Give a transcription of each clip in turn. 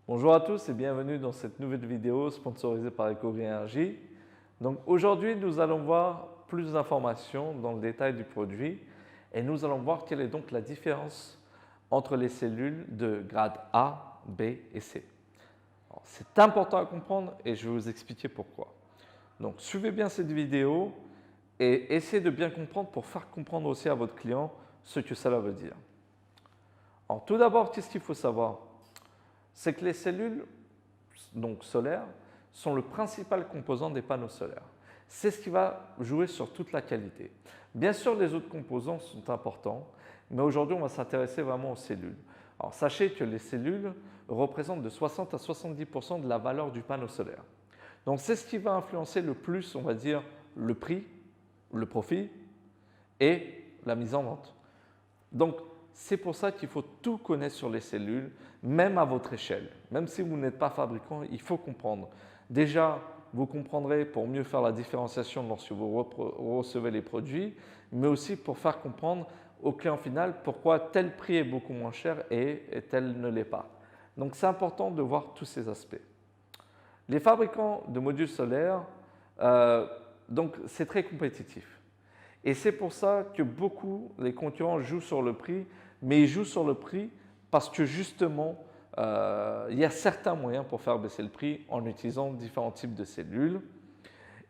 Bonjour à tous et bienvenue dans cette nouvelle vidéo sponsorisée par EcoGreen. Donc aujourd'hui, nous allons voir plus d'informations dans le détail du produit et nous allons voir quelle est donc la différence entre les cellules de grade A, B et C. C'est important à comprendre et je vais vous expliquer pourquoi. Donc suivez bien cette vidéo et essayez de bien comprendre pour faire comprendre aussi à votre client ce que cela veut dire. Alors tout d'abord, qu'est-ce qu'il faut savoir? C'est que les cellules solaires sont le principal composant des panneaux solaires. C'est ce qui va jouer sur toute la qualité. Bien sûr, les autres composants sont importants, mais aujourd'hui, on va s'intéresser vraiment aux cellules. Alors, sachez que les cellules représentent de 60 à 70% de la valeur du panneau solaire. Donc, c'est ce qui va influencer le plus, on va dire, le prix, le profit et la mise en vente. Donc, c'est pour ça qu'il faut tout connaître sur les cellules, même à votre échelle. Même si vous n'êtes pas fabricant, il faut comprendre. Déjà, vous comprendrez pour mieux faire la différenciation lorsque vous recevez les produits, mais aussi pour faire comprendre au client final pourquoi tel prix est beaucoup moins cher et tel ne l'est pas. Donc, c'est important de voir tous ces aspects. Les fabricants de modules solaires, c'est très compétitif. Et c'est pour ça que beaucoup, les concurrents jouent sur le prix, mais ils jouent sur le prix parce que justement, il y a certains moyens pour faire baisser le prix en utilisant différents types de cellules.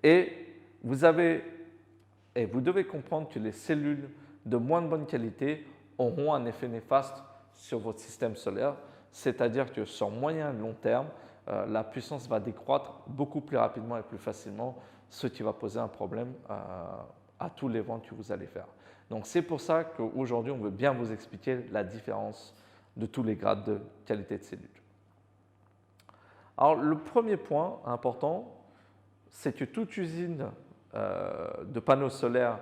Et vous devez comprendre que les cellules de moins de bonne qualité auront un effet néfaste sur votre système solaire, c'est-à-dire que sur moyen et long terme, la puissance va décroître beaucoup plus rapidement et plus facilement, ce qui va poser un problème à tous les ventes que vous allez faire. Donc c'est pour ça qu'aujourd'hui, on veut bien vous expliquer la différence de tous les grades de qualité de cellules. Alors le premier point important, c'est que toute usine de panneaux solaires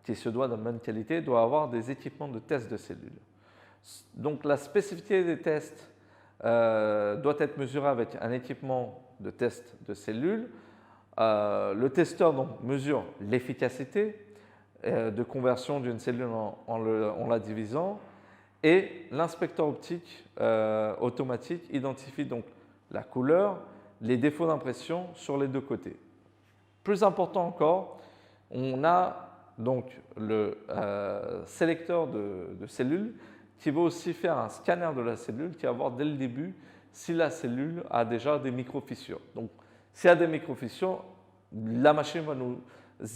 qui se doit de bonne qualité doit avoir des équipements de test de cellules. Donc la spécificité des tests doit être mesurée avec un équipement de test de cellules. Le testeur donc, mesure l'efficacité de conversion d'une cellule en la divisant et l'inspecteur optique automatique identifie donc la couleur, les défauts d'impression sur les deux côtés. Plus important encore, on a donc le sélecteur de cellules qui va aussi faire un scanner de la cellule qui va voir dès le début si la cellule a déjà des micro-fissures. Donc, s'il y a des micro-fissures, la machine va nous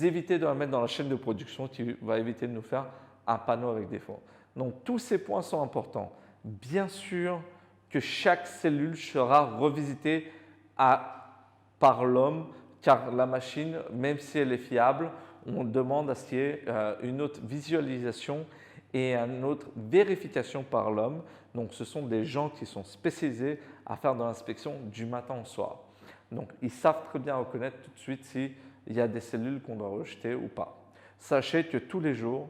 éviter de la mettre dans la chaîne de production qui va éviter de nous faire un panneau avec défaut. Donc, tous ces points sont importants. Bien sûr que chaque cellule sera revisitée par l'homme car la machine, même si elle est fiable, on demande à ce qu'il y ait une autre visualisation et une autre vérification par l'homme. Donc, ce sont des gens qui sont spécialisés à faire de l'inspection du matin au soir. Donc, ils savent très bien reconnaître tout de suite s'il y a des cellules qu'on doit rejeter ou pas. Sachez que tous les jours,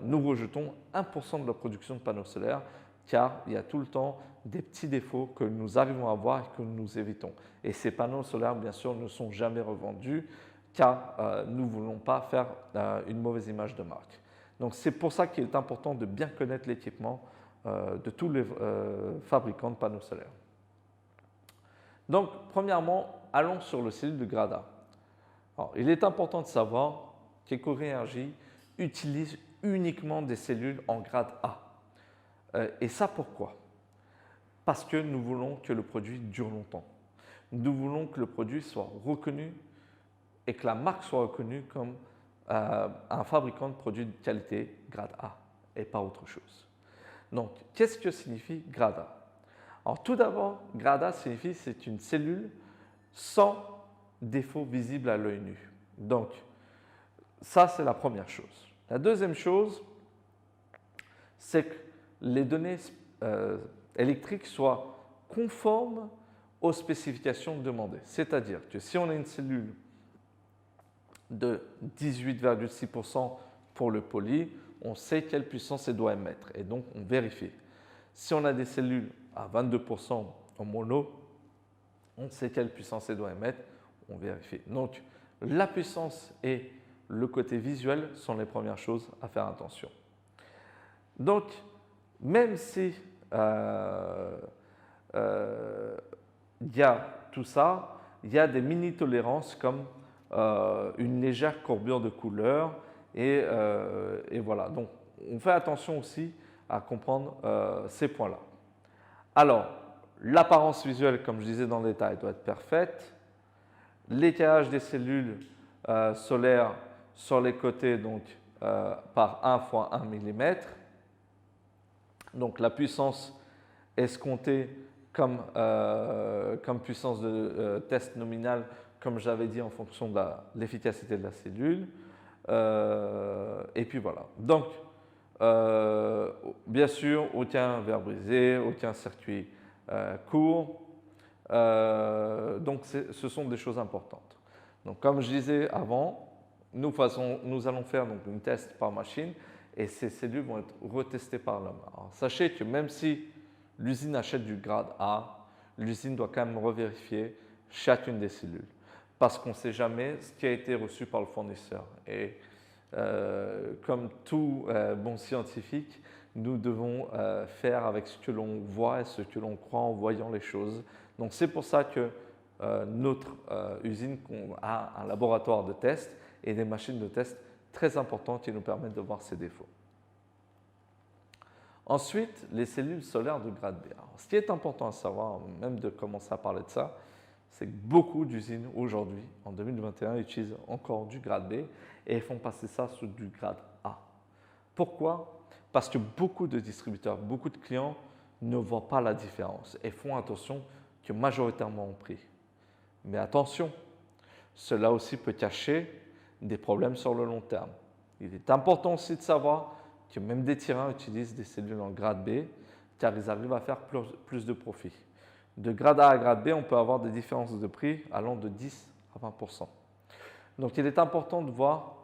nous rejetons 1% de la production de panneaux solaires car il y a tout le temps des petits défauts que nous arrivons à voir et que nous évitons. Et ces panneaux solaires, bien sûr, ne sont jamais revendus car nous ne voulons pas faire une mauvaise image de marque. Donc, c'est pour ça qu'il est important de bien connaître l'équipement de tous les fabricants de panneaux solaires. Donc, premièrement, allons sur le cellule de grade A. Alors, il est important de savoir qu'EcoGreen utilise uniquement des cellules en grade A. Et ça, pourquoi? Parce que nous voulons que le produit dure longtemps. Nous voulons que le produit soit reconnu et que la marque soit reconnue comme un fabricant de produits de qualité grade A et pas autre chose. Donc, qu'est-ce que signifie grade A? Alors, tout d'abord, grade A signifie que c'est une cellule sans défaut visible à l'œil nu. Donc, ça, c'est la première chose. La deuxième chose, c'est que les données électriques soient conformes aux spécifications demandées. C'est-à-dire que si on a une cellule de 18,6% pour le poly, on sait quelle puissance elle doit émettre et donc on vérifie. Si on a des cellules à 22% en mono, on sait quelle puissance elle doit émettre, on vérifie. Donc la puissance et le côté visuel sont les premières choses à faire attention. Donc, même si il y a tout ça, il y a des mini-tolérances comme une légère courbure de couleur et voilà. Donc, on fait attention aussi à comprendre ces points-là. Alors, l'apparence visuelle, comme je disais dans le détail, doit être parfaite. L'éclairage des cellules solaires sur les côtés, donc par 1 fois 1 mm. Donc, la puissance escomptée comme puissance de test nominale, comme j'avais dit, en fonction de l'efficacité de la cellule. Et puis voilà. Donc, bien sûr, aucun verre brisé, aucun circuit court. Donc, ce sont des choses importantes. Donc, comme je disais avant, nous allons faire donc, une test par machine et ces cellules vont être retestées par l'homme. Sachez que même si l'usine achète du grade A, l'usine doit quand même revérifier chacune des cellules parce qu'on ne sait jamais ce qui a été reçu par le fournisseur. Et comme tout bon scientifique, nous devons faire avec ce que l'on voit et ce que l'on croit en voyant les choses. Donc c'est pour ça que notre usine a un laboratoire de test et des machines de test très importantes qui nous permettent de voir ces défauts. Ensuite, les cellules solaires de grade B. Alors, ce qui est important à savoir, même de commencer à parler de ça, c'est que beaucoup d'usines aujourd'hui, en 2021, utilisent encore du grade B et font passer ça sous du grade A. Pourquoi? Parce que beaucoup de distributeurs, beaucoup de clients ne voient pas la différence et font attention que majoritairement au prix. Mais attention, cela aussi peut cacher des problèmes sur le long terme. Il est important aussi de savoir que même des tyrans utilisent des cellules en grade B car ils arrivent à faire plus de profit. De grade A à grade B, on peut avoir des différences de prix allant de 10 à 20%. Donc il est important de voir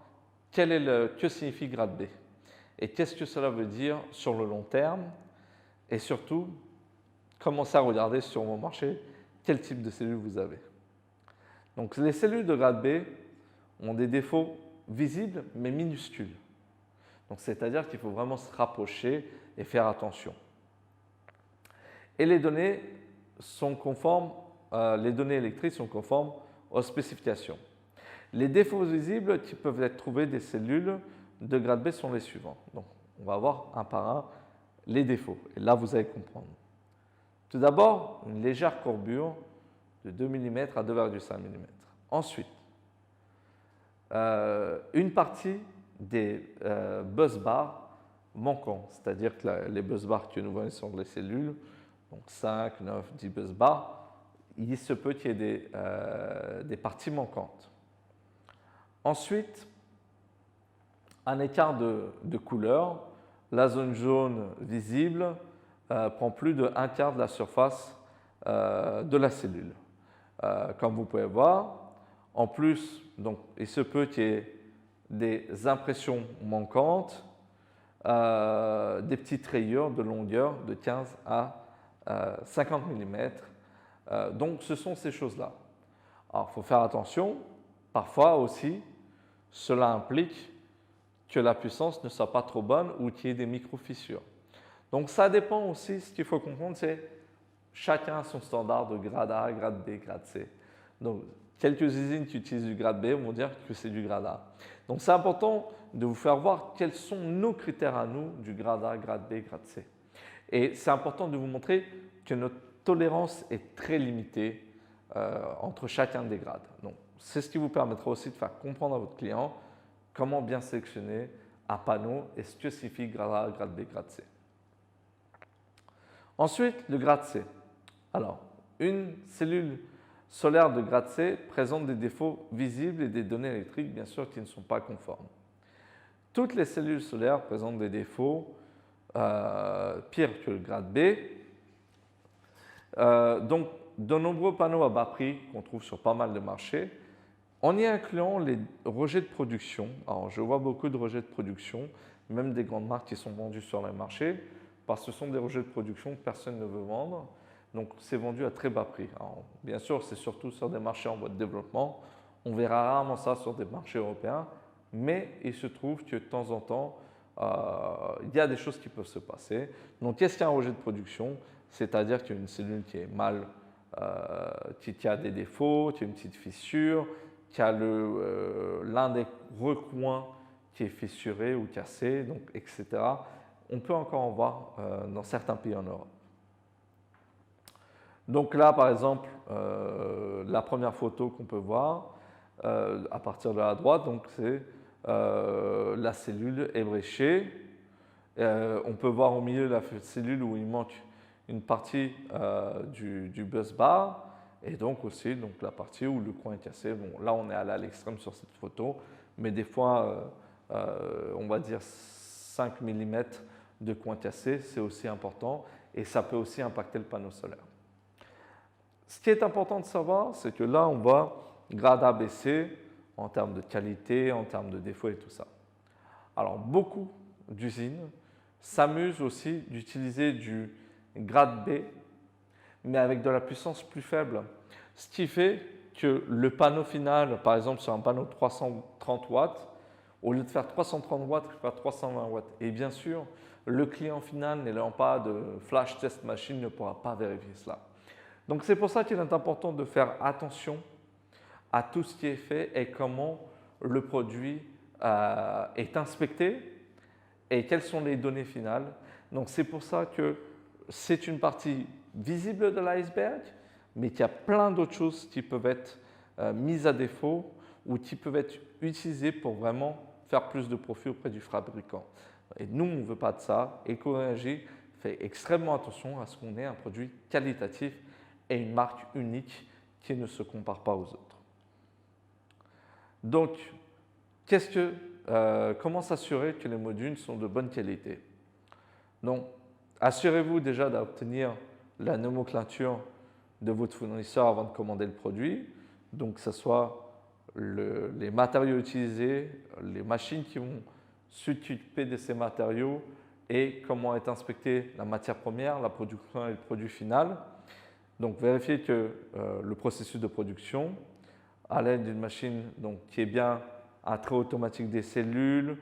que signifie grade B et qu'est-ce que cela veut dire sur le long terme et surtout, commencer à regarder sur vos marchés quel type de cellules vous avez. Donc les cellules de grade B ont des défauts visibles mais minuscules. Donc c'est-à-dire qu'il faut vraiment se rapprocher et faire attention. Et les données sont conformes, les données électriques sont conformes aux spécifications. Les défauts visibles qui peuvent être trouvés des cellules de grade B sont les suivants. Donc on va voir un par un les défauts et là vous allez comprendre. Tout d'abord, une légère courbure de 2 mm à 2,5 mm. Ensuite, une partie des bus bars manquants, c'est-à-dire que les bus bars que nous voyons sur les cellules, donc 5, 9, 10 bus bars, il se peut qu'il y ait des parties manquantes. Ensuite, un écart de couleur, la zone jaune visible prend plus de 1/4 de la surface de la cellule. Comme vous pouvez voir, en plus, donc, il se peut qu'il y ait des impressions manquantes, des petites rayures de longueur de 15 à 50 mm. Donc, ce sont ces choses-là. Alors, il faut faire attention. Parfois aussi, cela implique que la puissance ne soit pas trop bonne ou qu'il y ait des micro-fissures. Donc, ça dépend aussi. Ce qu'il faut comprendre, c'est chacun a son standard de grade A, grade B, grade C. Donc, quelques usines qui utilisent du grade B vont dire que c'est du grade A. Donc, c'est important de vous faire voir quels sont nos critères à nous du grade A, grade B, grade C. Et c'est important de vous montrer que notre tolérance est très limitée entre chacun des grades. Donc, c'est ce qui vous permettra aussi de faire comprendre à votre client comment bien sélectionner un panneau et ce que signifie grade A, grade B, grade C. Ensuite, le grade C. Alors, une cellule solaire de grade C présente des défauts visibles et des données électriques, bien sûr, qui ne sont pas conformes. Toutes les cellules solaires présentent des défauts pires que le grade B. Donc, de nombreux panneaux à bas prix qu'on trouve sur pas mal de marchés, en y incluant les rejets de production. Alors, je vois beaucoup de rejets de production, même des grandes marques qui sont vendues sur les marchés, parce que ce sont des rejets de production que personne ne veut vendre. Donc, c'est vendu à très bas prix. Alors, bien sûr, c'est surtout sur des marchés en voie de développement. On verra rarement ça sur des marchés européens, mais il se trouve que de temps en temps, il y a des choses qui peuvent se passer. Donc, qu'est-ce qu'un rejet de production? c'est-à-dire qu'il y a une cellule qui est mal, qui a des défauts, qui a une petite fissure, qui a l'un des recoins qui est fissuré ou cassé, donc, etc. On peut encore en voir dans certains pays en Europe. Donc là, par exemple, la première photo qu'on peut voir à partir de la droite, c'est la cellule ébréchée. On peut voir au milieu de la cellule où il manque une partie du bus bar et donc aussi la partie où le coin est cassé. Bon, là, on est allé à l'extrême sur cette photo, mais des fois, on va dire 5 mm de coin cassé, c'est aussi important et ça peut aussi impacter le panneau solaire. Ce qui est important de savoir, c'est que là, on va grade A, B, C en termes de qualité, en termes de défauts et tout ça. Alors, beaucoup d'usines s'amusent aussi d'utiliser du grade B, mais avec de la puissance plus faible. Ce qui fait que le panneau final, par exemple sur un panneau de 330 watts, au lieu de faire 330 watts, il va faire 320 watts. Et bien sûr, le client final n'ayant pas de flash test machine ne pourra pas vérifier cela. Donc c'est pour ça qu'il est important de faire attention à tout ce qui est fait et comment le produit est inspecté et quelles sont les données finales. Donc c'est pour ça que c'est une partie visible de l'iceberg, mais qu'il y a plein d'autres choses qui peuvent être mises à défaut ou qui peuvent être utilisées pour vraiment faire plus de profit auprès du fabricant. Et nous, on ne veut pas de ça. Eco-Énergie fait extrêmement attention à ce qu'on ait un produit qualitatif et une marque unique qui ne se compare pas aux autres. Donc, comment s'assurer que les modules sont de bonne qualité? Donc, assurez-vous déjà d'obtenir la nomenclature de votre fournisseur avant de commander le produit. Donc, que ce soit les matériaux utilisés, les machines qui vont s'occuper de ces matériaux et comment est inspectée la matière première, la production et le produit final. Donc, vérifiez que le processus de production, à l'aide d'une machine qui est bien un trait automatique des cellules,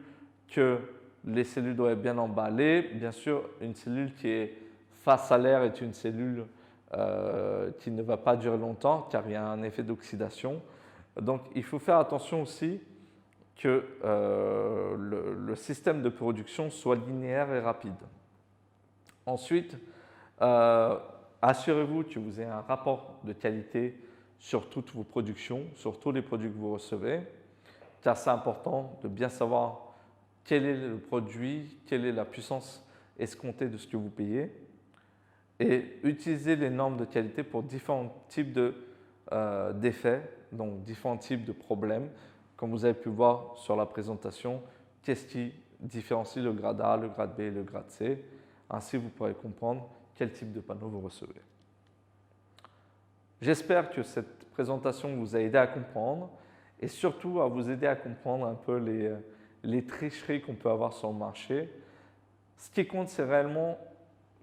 que les cellules doivent être bien emballées. Bien sûr, une cellule qui est face à l'air est une cellule qui ne va pas durer longtemps car il y a un effet d'oxydation. Donc, il faut faire attention aussi que le système de production soit linéaire et rapide. Ensuite, assurez-vous que vous ayez un rapport de qualité sur toutes vos productions, sur tous les produits que vous recevez, car c'est important de bien savoir quel est le produit, quelle est la puissance escomptée de ce que vous payez, et utiliser les normes de qualité pour différents types d'effets, donc différents types de problèmes. Comme vous avez pu voir sur la présentation, qu'est-ce qui différencie le grade A, le grade B et le grade C. Ainsi, vous pourrez comprendre quel type de panneau vous recevez. J'espère que cette présentation vous a aidé à comprendre et surtout à vous aider à comprendre un peu les tricheries qu'on peut avoir sur le marché. Ce qui compte, c'est réellement,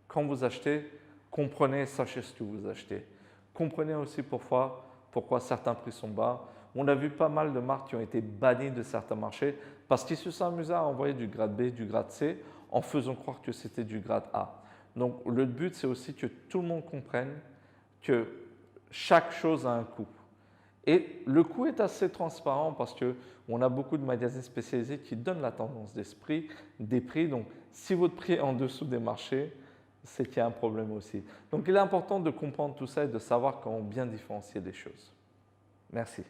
quand vous achetez, comprenez et sachez ce que vous achetez. Comprenez aussi pourquoi certains prix sont bas. On a vu pas mal de marques qui ont été bannies de certains marchés parce qu'ils se sont amusés à envoyer du grade B, du grade C en faisant croire que c'était du grade A. Donc le but, c'est aussi que tout le monde comprenne que chaque chose a un coût. Et le coût est assez transparent parce qu'on a beaucoup de magasins spécialisés qui donnent la tendance des prix. Donc, si votre prix est en dessous des marchés, c'est qu'il y a un problème aussi. Donc, il est important de comprendre tout ça et de savoir comment bien différencier des choses. Merci.